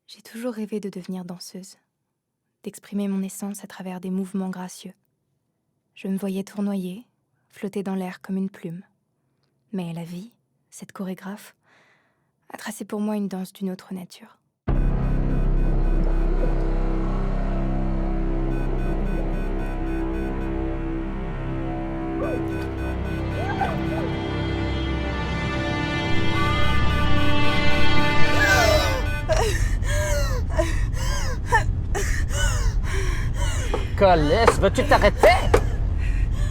J'ai toujours rêvé de devenir danseuse, d'exprimer mon essence à travers des mouvements gracieux. Je me voyais tournoyer, flotter dans l'air comme une plume. Mais la vie, cette chorégraphe, a tracé pour moi une danse d'une autre nature. Colisse, veux-tu t'arrêter?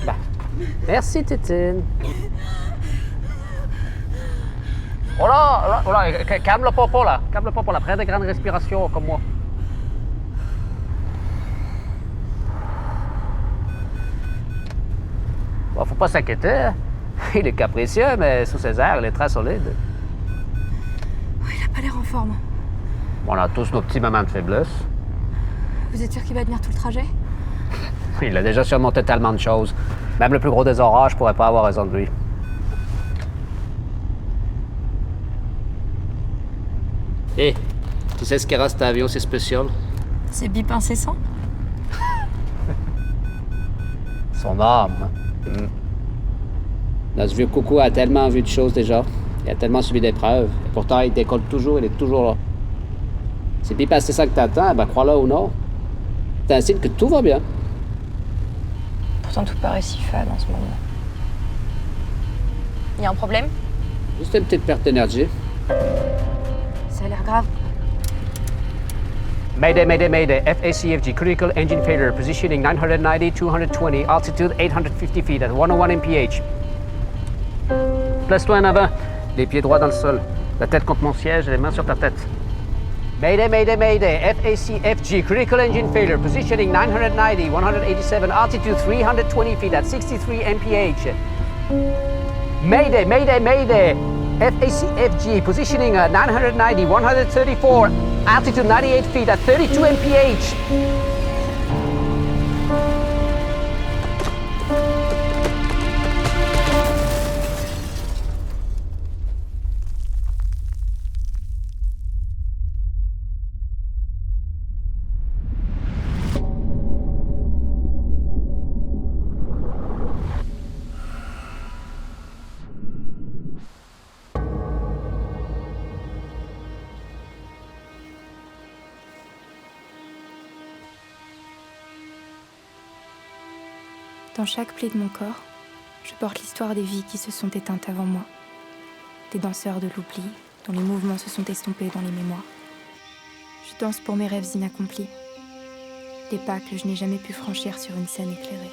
Ben, merci, Tétine. Oh là, oh là, calme le popo, là. Calme le popo, là. Prends des grandes respirations, comme moi. Bon, faut pas s'inquiéter. Hein. Il est capricieux, mais sous ses airs, il est très solide. Oh, il a pas l'air en forme. On a tous nos petits moments de faiblesse. Vous êtes sûr qu'il va tenir tout le trajet? Il a déjà surmonté tellement de choses. Même le plus gros des orages pourrait pas avoir raison de lui. Hé, tu sais ce qui reste à avion, c'est spécial? C'est bip incessant? Son âme. Notre vieux coucou a tellement vu de choses déjà. Il a tellement subi d'épreuves. Et pourtant, il décolle toujours, il est toujours là. C'est puis passer ça que t'attends, ben crois-le ou non. C'est un signe que tout va bien. Pourtant tout paraît si fade en ce moment. Il y a un problème? Juste une petite perte d'énergie. Ça a l'air grave. Mayday, mayday, mayday. FACFG, critical engine failure. Positioning 990, 220. Altitude 850 feet at 101 mph. Place-toi en avant. Les pieds droits dans le sol. La tête contre mon siège et les mains sur ta tête. Mayday, mayday, mayday. FACFG, critical engine failure. Positioning 990, 187. Altitude 320 feet at 63 mph. Mayday, mayday, mayday. FACFG, positioning 990, 134. Altitude 98 feet at 32 mph. Dans chaque pli de mon corps, je porte l'histoire des vies qui se sont éteintes avant moi. Des danseurs de l'oubli, dont les mouvements se sont estompés dans les mémoires. Je danse pour mes rêves inaccomplis. Des pas que je n'ai jamais pu franchir sur une scène éclairée.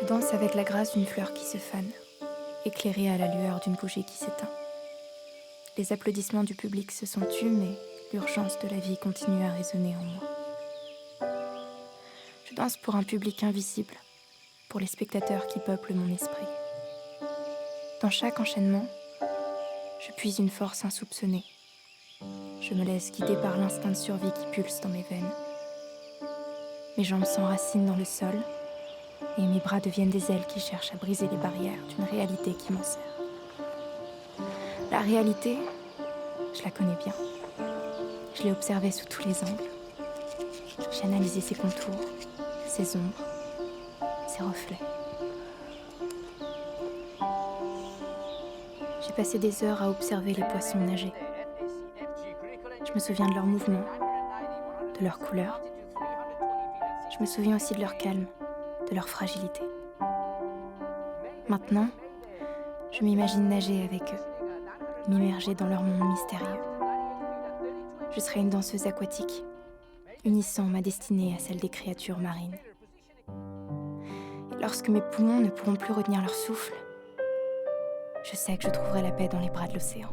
Je danse avec la grâce d'une fleur qui se fane, éclairée à la lueur d'une bougie qui s'éteint. Les applaudissements du public se sont tus, mais l'urgence de la vie continue à résonner en moi. Je danse pour un public invisible, pour les spectateurs qui peuplent mon esprit. Dans chaque enchaînement, je puise une force insoupçonnée. Je me laisse guider par l'instinct de survie qui pulse dans mes veines. Mes jambes s'enracinent dans le sol, et mes bras deviennent des ailes qui cherchent à briser les barrières d'une réalité qui m'enserre. La réalité, je la connais bien. Je l'ai observée sous tous les angles. J'ai analysé ses contours, ses ombres, ses reflets. J'ai passé des heures à observer les poissons nager. Je me souviens de leurs mouvements, de leurs couleurs. Je me souviens aussi de leur calme, de leur fragilité. Maintenant, je m'imagine nager avec eux, m'immerger dans leur monde mystérieux. Je serai une danseuse aquatique, unissant ma destinée à celle des créatures marines. Et lorsque mes poumons ne pourront plus retenir leur souffle, je sais que je trouverai la paix dans les bras de l'océan.